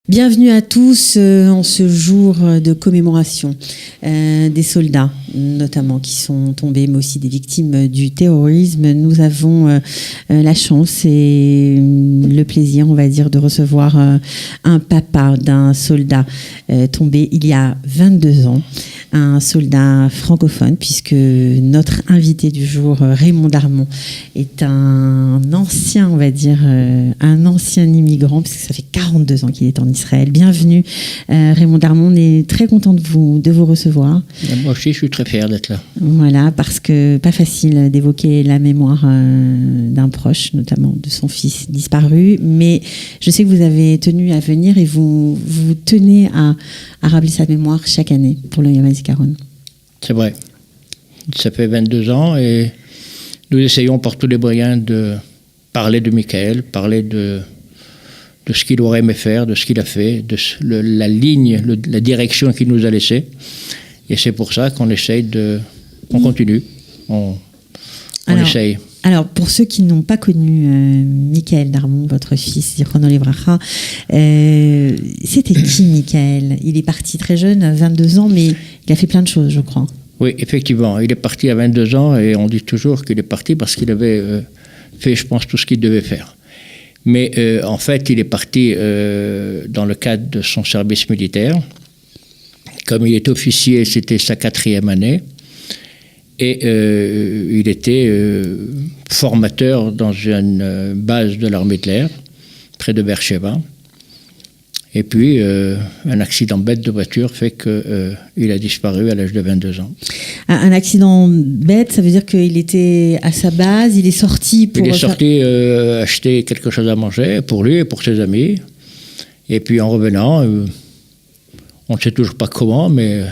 Bienvenue à tous en ce jour de commémoration des soldats, notamment qui sont tombés, mais aussi des victimes du terrorisme. Nous avons la chance et le plaisir, on va dire, de recevoir un papa d'un soldat tombé il y a 22 ans, un soldat francophone, puisque notre invité du jour, Raymond Darmon, est un ancien, on va dire, un ancien immigrant, puisque ça fait 42 ans qu'il est en Israël. Bienvenue, Raymond Darmon. On est très content de vous recevoir. Moi aussi, je suis très fier d'être là. Voilà, parce que pas facile d'évoquer la mémoire d'un proche, notamment de son fils disparu. Mais je sais que vous avez tenu à venir et vous tenez à rappeler sa mémoire chaque année pour le Yom HaZikaron. C'est vrai. Ça fait 22 ans et nous essayons par tous les moyens de parler de Michael, parler de ce qu'il aurait aimé faire, de ce qu'il a fait, de la ligne, la direction qu'il nous a laissée. Et c'est pour ça qu'on essaye on continue, on essaye. Alors, pour ceux qui n'ont pas connu Michael Darmon, votre fils, Zichrono Livracha, c'était qui Michael ? Il est parti très jeune, 22 ans, mais il a fait plein de choses, je crois. Oui, effectivement. Il est parti à 22 ans et on dit toujours qu'il est parti parce qu'il avait fait, je pense, tout ce qu'il devait faire. Mais en fait, il est parti dans le cadre de son service militaire. Comme il est officier, c'était sa 4e année. Et il était formateur dans une base de l'armée de l'air, près de Beersheba. Et puis, un accident bête de voiture fait qu'il a disparu à l'âge de 22 ans. Un accident bête, ça veut dire qu'il était à sa base, il est sorti pour... Il est sorti acheter quelque chose à manger pour lui et pour ses amis. Et puis, en revenant, on ne sait toujours pas comment, mais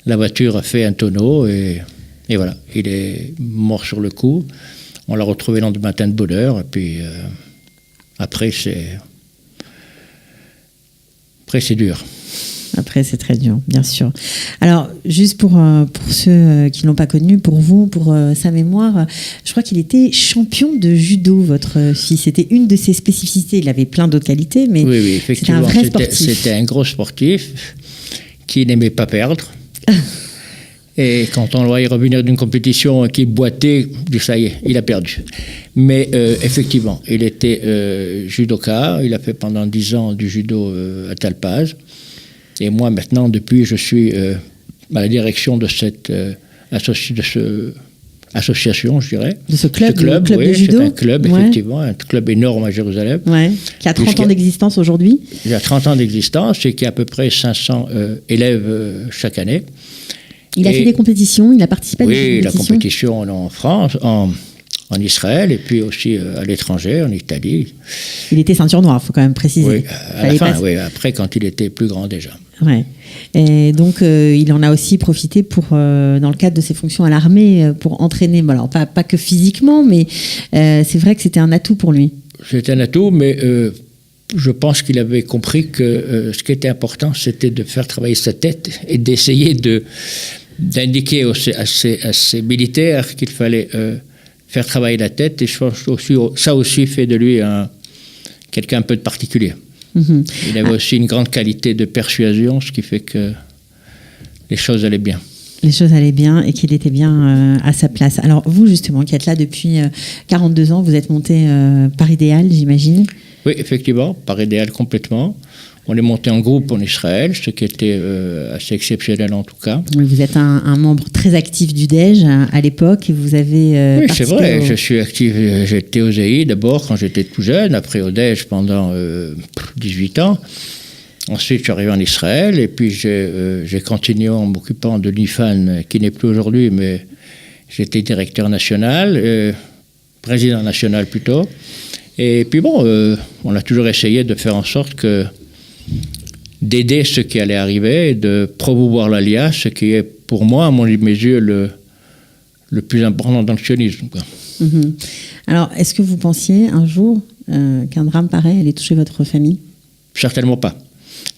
la voiture a fait un tonneau et voilà, il est mort sur le coup. On l'a retrouvé le lendemain matin de bonne heure. Et puis, après, c'est dur. Après, c'est très dur, bien sûr. Alors, juste pour ceux qui ne l'ont pas connu, pour vous, pour sa mémoire, je crois qu'il était champion de judo, votre fils. C'était une de ses spécificités. Il avait plein d'autres qualités, mais oui, effectivement, c'était un vrai sportif. C'était un gros sportif qui n'aimait pas perdre. Et quand on le voyait revenir d'une compétition qui boitait, ça y est, il a perdu. Mais effectivement, il était judoka. Il a fait pendant 10 ans du judo à Talpaz. Et moi, maintenant, depuis, je suis à la direction de cette association, je dirais. De ce club, club oui, de judo. C'est un club, ouais. Effectivement, un club énorme à Jérusalem. Ouais. Qui a 30 ans d'existence aujourd'hui. Il a 30 ans d'existence et qui a à peu près 500 élèves chaque année. Il a fait des compétitions, il a participé à des compétitions. Oui, la compétition en France, en Israël et puis aussi à l'étranger, en Italie. Il était ceinture noire, il faut quand même préciser. Oui, à la fin, oui, après quand il était plus grand déjà. Ouais. Et donc il en a aussi profité dans le cadre de ses fonctions à l'armée pour entraîner, alors pas que physiquement, mais c'est vrai que c'était un atout pour lui. C'était un atout, mais je pense qu'il avait compris que ce qui était important, c'était de faire travailler sa tête et d'essayer d'indiquer à ces militaires qu'il fallait faire travailler la tête. Et je pense que ça aussi fait de lui quelqu'un un peu de particulier. Mm-hmm. Il avait aussi une grande qualité de persuasion, ce qui fait que les choses allaient bien. Les choses allaient bien et qu'il était bien à sa place. Alors vous, justement, qui êtes là depuis 42 ans, vous êtes monté par idéal, j'imagine ? Oui, effectivement, par idéal complètement. On est monté en groupe en Israël, ce qui était assez exceptionnel en tout cas. Vous êtes un membre très actif du DEJ à l'époque et vous avez oui, c'est vrai, je suis actif. J'étais au ZEI d'abord quand j'étais tout jeune, après au DEJ pendant 18 ans. Ensuite, je suis arrivé en Israël et puis j'ai continué en m'occupant de l'IFAN, qui n'est plus aujourd'hui, mais j'étais directeur national, président national plutôt. Et puis bon, on a toujours essayé de faire en sorte d'aider ceux qui allaient arriver et de promouvoir l'Aliyah, ce qui est pour moi, à mes yeux, le plus important dans le sionisme. Mm-hmm. Alors, est-ce que vous pensiez un jour qu'un drame pareil allait toucher votre famille ? Certainement pas.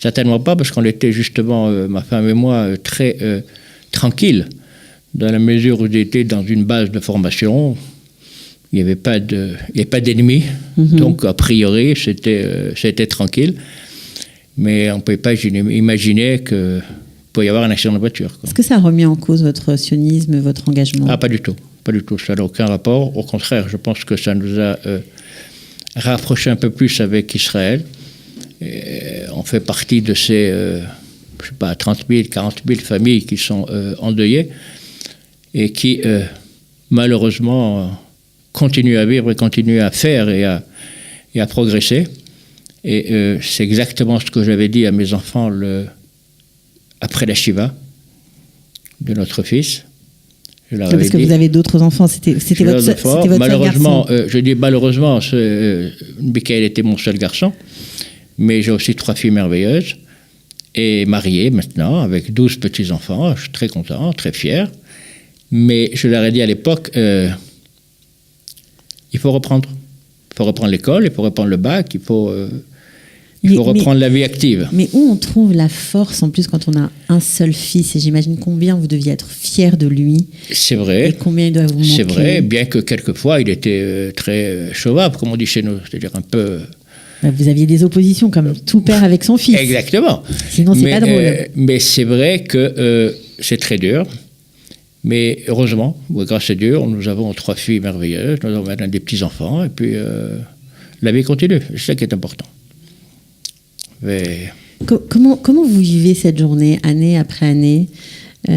Certainement pas, parce qu'on était justement, ma femme et moi, très tranquilles, dans la mesure où j'étais dans une base de formation. Il n'y avait pas d'ennemis, donc a priori c'était tranquille. Mais on ne peut pas imaginer qu'il peut y avoir un accident de voiture, quoi. Est-ce que ça a remis en cause votre sionisme, votre engagement? Ah, pas du tout. Pas du tout. Ça n'a aucun rapport. Au contraire, je pense que ça nous a rapprochés un peu plus avec Israël. Et on fait partie de ces, je sais pas, 30 000, 40 000 familles qui sont endeuillées et qui, malheureusement, continuent à vivre et continuent à faire et à progresser. Et c'est exactement ce que j'avais dit à mes enfants après la Shiva de notre fils. Parce que vous avez d'autres enfants, c'était votre seul malheureusement, garçon. je dis malheureusement, Michael était mon seul garçon, mais j'ai aussi 3 filles merveilleuses, et mariées maintenant, avec 12 petits-enfants. Je suis très content, très fier. Mais je leur ai dit à l'époque, il faut reprendre. Il faut reprendre l'école, il faut reprendre le bac, il faut reprendre la vie active. Mais où on trouve la force, en plus, quand on a un seul fils? Et j'imagine combien vous deviez être fier de lui. C'est vrai. Et combien il doit vous manquer. C'est vrai, bien que quelquefois, il était très chauvable, comme on dit chez nous. C'est-à-dire un peu... Vous aviez des oppositions, comme tout père avec son fils. Exactement. Sinon, c'est pas drôle. Mais c'est vrai que c'est très dur. Mais heureusement, grâce à Dieu, nous avons 3 filles merveilleuses, nous avons maintenant des petits-enfants, et puis la vie continue. C'est ça qui est important. Mais... Comment vous vivez cette journée, année après année? Parce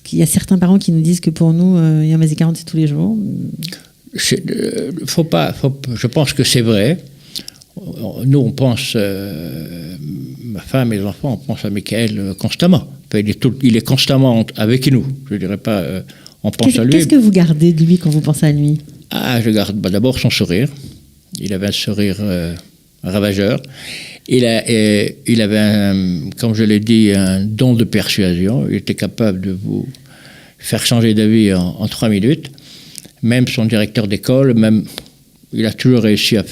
qu'il y a certains parents qui nous disent que pour nous, Yom HaZikaron, c'est tous les jours. Je pense que c'est vrai. Nous, on pense, ma femme et les enfants, on pense à Michael constamment. Enfin, il est constamment avec nous. Je ne dirais pas, on pense à lui. Qu'est-ce que vous gardez de lui quand vous pensez à lui? Ah, je garde d'abord son sourire. Il avait un sourire ravageur. Il avait, comme je l'ai dit, un don de persuasion. Il était capable de vous faire changer d'avis en 3 minutes. Même son directeur d'école, il a toujours réussi à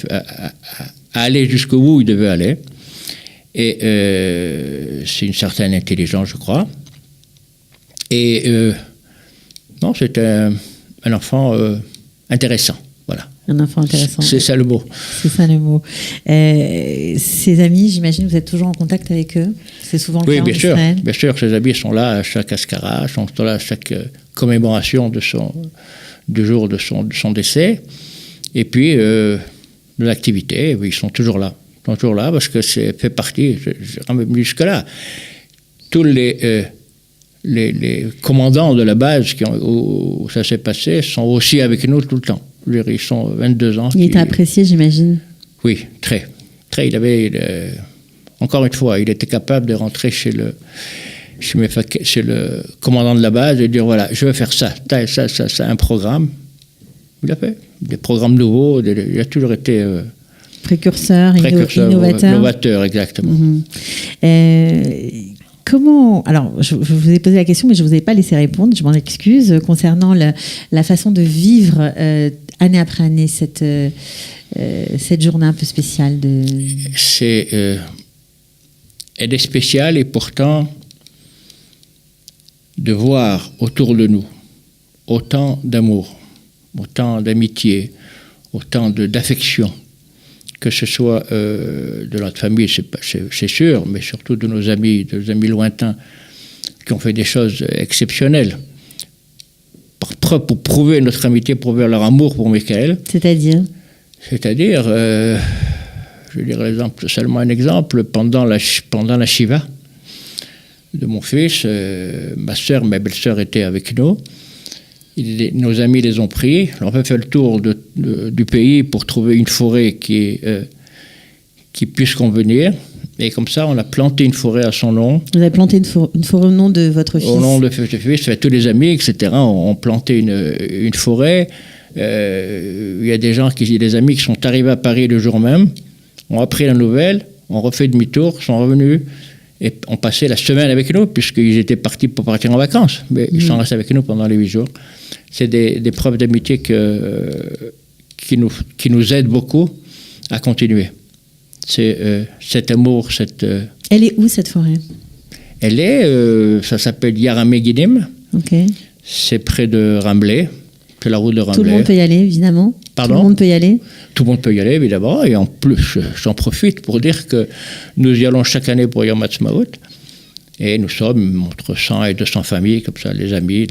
aller jusqu'au bout où il devait aller. Et c'est une certaine intelligence, je crois. Et non, c'était un enfant intéressant. Voilà. Un enfant intéressant. C'est ça le mot. C'est ça le mot. Ses amis, j'imagine, vous êtes toujours en contact avec eux? C'est souvent le cas en Israël? Bien sûr, ses amis sont là à chaque Askara, sont là à chaque commémoration du jour de son décès. Et puis, de l'activité, ils sont toujours là. Ils sont toujours là parce que c'est fait partie, même jusque-là. Tous les commandants de la base où ça s'est passé sont aussi avec nous tout le temps. Ils sont 22 ans. Il était apprécié, j'imagine? Oui, très. Il avait, encore une fois, il était capable de rentrer chez le commandant de la base et dire, voilà, je veux faire ça, un programme. Il a fait des programmes nouveaux, il a toujours été... précurseur, innovateur, exactement. Comment, alors je vous ai posé la question, mais je ne vous ai pas laissé répondre, je m'en excuse, concernant la façon de vivre année après année cette journée un peu spéciale. Elle est spéciale et pourtant, de voir autour de nous autant d'amour, autant d'amitié, autant d'affection, que ce soit de notre famille, c'est sûr, mais surtout de nos amis lointains qui ont fait des choses exceptionnelles pour prouver notre amitié, prouver leur amour pour Michael. C'est-à-dire, je vais dire seulement un exemple, pendant la Shiva de mon fils, ma belle-sœur était avec nous. Nos amis les ont pris. On a fait le tour du pays pour trouver une forêt qui puisse convenir. Et comme ça, on a planté une forêt à son nom. Vous avez planté une forêt au nom de votre fils? Au nom de votre fils. Tous les amis, etc., ont planté une forêt. Il y a des amis qui sont arrivés à Paris le jour même, ont appris la nouvelle, ont refait demi-tour, sont revenus et ont passé la semaine avec nous, puisqu'ils étaient partis pour partir en vacances. Mais ils sont restés avec nous pendant les 8 jours. C'est des preuves d'amitié qui nous aident beaucoup à continuer. C'est cet amour, Elle est où, cette forêt? Elle est, ça s'appelle Yaramé Guidim. Ok. C'est près de Ramblay, c'est la route de Ramblay. Tout le monde peut y aller, évidemment. Pardon ? Tout le monde peut y aller ? Tout le monde peut y aller, évidemment. Et en plus, j'en profite pour dire que nous y allons chaque année pour Yom Ha'atzmaut. Et nous sommes entre 100 et 200 familles, comme ça, les amis,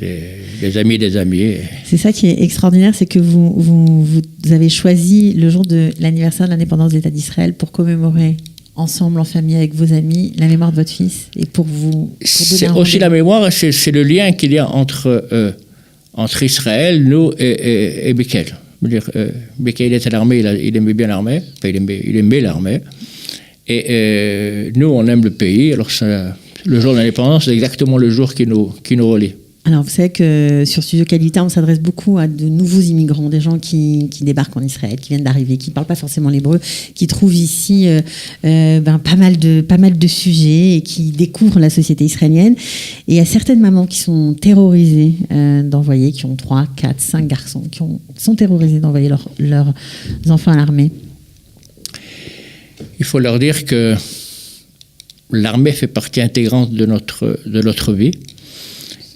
les amis des amis. C'est ça qui est extraordinaire, c'est que vous avez choisi le jour de l'anniversaire de l'indépendance de l'État d'Israël pour commémorer ensemble, en famille, avec vos amis, la mémoire de votre fils. Et pour vous... C'est aussi la mémoire, c'est le lien qu'il y a entre Israël, nous et Michael. Michael était à l'armée, il aimait bien l'armée, enfin, il aimait l'armée. Et nous, on aime le pays. Alors, le jour de l'indépendance, c'est exactement le jour qui nous relie. Alors, vous savez que sur Studio Qualité, on s'adresse beaucoup à de nouveaux immigrants, des gens qui débarquent en Israël, qui viennent d'arriver, qui ne parlent pas forcément l'hébreu, qui trouvent ici pas mal de sujets et qui découvrent la société israélienne. Et il y a certaines mamans qui sont terrorisées d'envoyer, qui ont 3, 4, 5 garçons, qui sont terrorisées d'envoyer leurs enfants à l'armée. Il faut leur dire que l'armée fait partie intégrante de notre vie.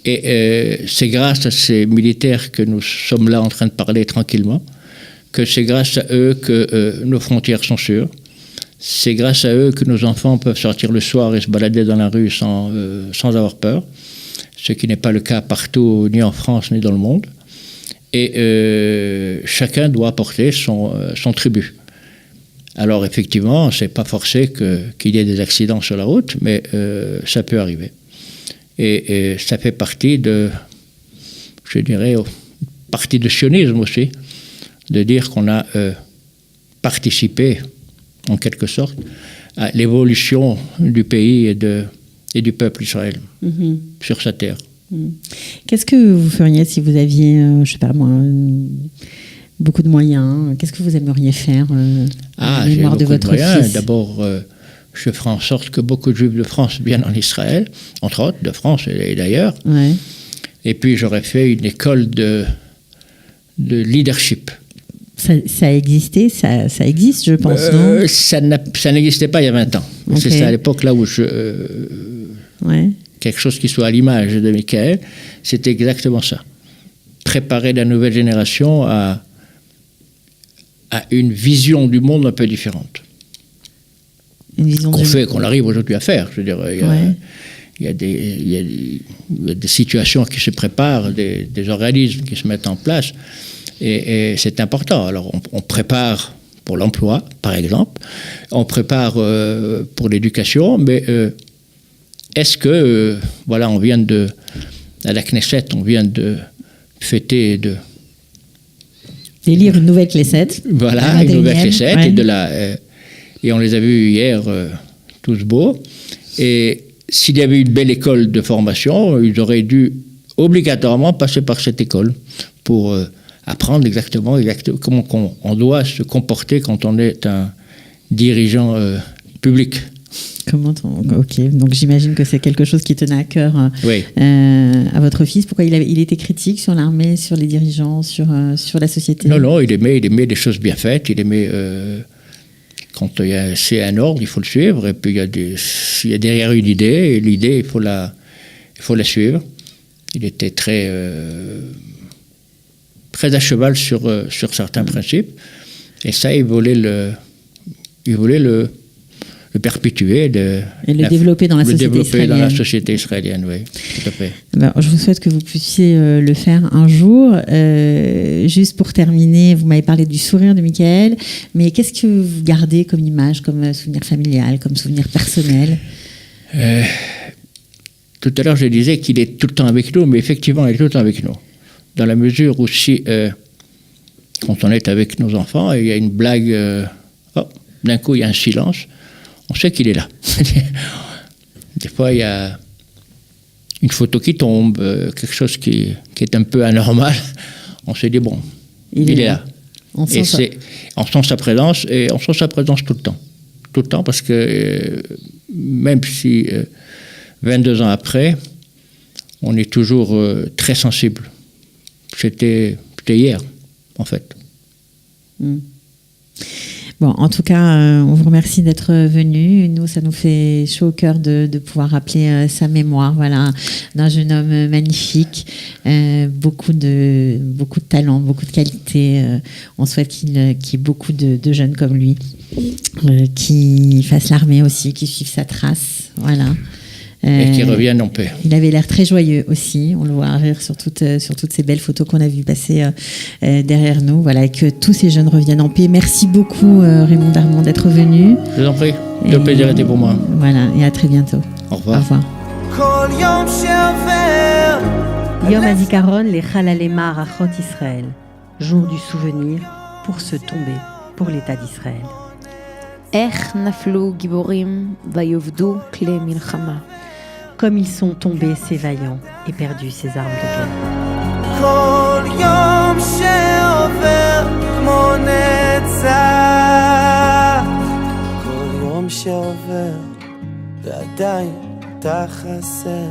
Et c'est grâce à ces militaires que nous sommes là en train de parler tranquillement, que c'est grâce à eux que nos frontières sont sûres. C'est grâce à eux que nos enfants peuvent sortir le soir et se balader dans la rue sans avoir peur, ce qui n'est pas le cas partout, ni en France, ni dans le monde. Et chacun doit apporter son tribut. Alors effectivement, c'est pas forcé qu'il y ait des accidents sur la route, mais ça peut arriver. Et ça fait partie je dirais, partie de sionisme aussi, de dire qu'on a participé, en quelque sorte, à l'évolution du pays et du peuple Israël sur sa terre. Qu'est-ce que vous feriez si vous aviez, je sais pas moi, beaucoup de moyens? Qu'est-ce que vous aimeriez faire en mémoire de votre fils? D'abord, je ferai en sorte que beaucoup de Juifs de France viennent en Israël, entre autres, de France et d'ailleurs. Ouais. Et puis, j'aurais fait une école de leadership. Ça a existé, ça existe, je pense, non? Ça n'existait pas il y a 20 ans. Okay. C'est à l'époque là où quelque chose qui soit à l'image de Michael, c'était exactement ça. Préparer la nouvelle génération à une vision du monde un peu différente. Qu'on arrive aujourd'hui à faire. Je veux dire, il y a des situations qui se préparent, des organismes qui se mettent en place, et c'est important. Alors, on prépare pour l'emploi, par exemple, on prépare pour l'éducation, mais est-ce que, on vient à la Knesset, on vient de fêter d'élire une nouvelle Knesset. Voilà, une nouvelle Knesset, et on les a vus hier, tous beaux. Et s'il y avait une belle école de formation, ils auraient dû obligatoirement passer par cette école pour apprendre exactement comment on doit se comporter quand on est un dirigeant public. Ok, donc j'imagine que c'est quelque chose qui tenait à cœur à votre fils. Pourquoi il était critique sur l'armée, sur les dirigeants, sur la société? Non, il aimait des choses bien faites. Il aimait quand c'est un ordre, il faut le suivre. Et puis il y a derrière une idée, et l'idée il faut la suivre. Il était très à cheval sur certains principes, et ça il voulait le perpétuer et le développer dans la société israélienne. Oui, tout à fait. Alors, je vous souhaite que vous puissiez le faire un jour. Juste pour terminer, vous m'avez parlé du sourire de Michael, mais qu'est-ce que vous gardez comme image, comme souvenir familial, comme souvenir personnel? Tout à l'heure, je disais qu'il est tout le temps avec nous, mais effectivement, il est tout le temps avec nous. Dans la mesure où quand on est avec nos enfants, il y a une blague, d'un coup, il y a un silence, on sait qu'il est là. Des fois, il y a une photo qui tombe, quelque chose qui est un peu anormal. On se dit, bon, il est là. On sent sa présence, et on sent sa présence tout le temps. Tout le temps, parce que même si 22 ans après, on est toujours très sensible. C'était hier, en fait. Bon, en tout cas, on vous remercie d'être venu. Nous, ça nous fait chaud au cœur de pouvoir rappeler sa mémoire, voilà, d'un jeune homme magnifique, beaucoup de talent, beaucoup de qualité. On souhaite qu'il y ait beaucoup de jeunes comme lui, qui fassent l'armée aussi, qui suivent sa trace, voilà. Et qui reviennent en paix. Il avait l'air très joyeux aussi. On le voit rire sur toutes ces belles photos qu'on a vues passer derrière nous. Voilà, et que tous ces jeunes reviennent en paix. Merci beaucoup, Raymond Darmon, d'être venu. Je vous en prie. Le plaisir était pour moi. Voilà, et à très bientôt. Au revoir. Au revoir. Yom HaZikaron les Chalalei Ma'arachot Israël. Jour du souvenir pour ceux tombés pour l'État d'Israël. איך נפלו גיבורים ויאבדו כלי מלחמה. Comme ils sont tombés ces vaillants et perdus ces armes de guerre. כל יום שעובר כמו נצח, כל יום שעובר ועדיין אתה חסר,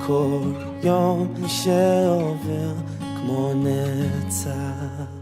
כל יום שעובר כמו נצח.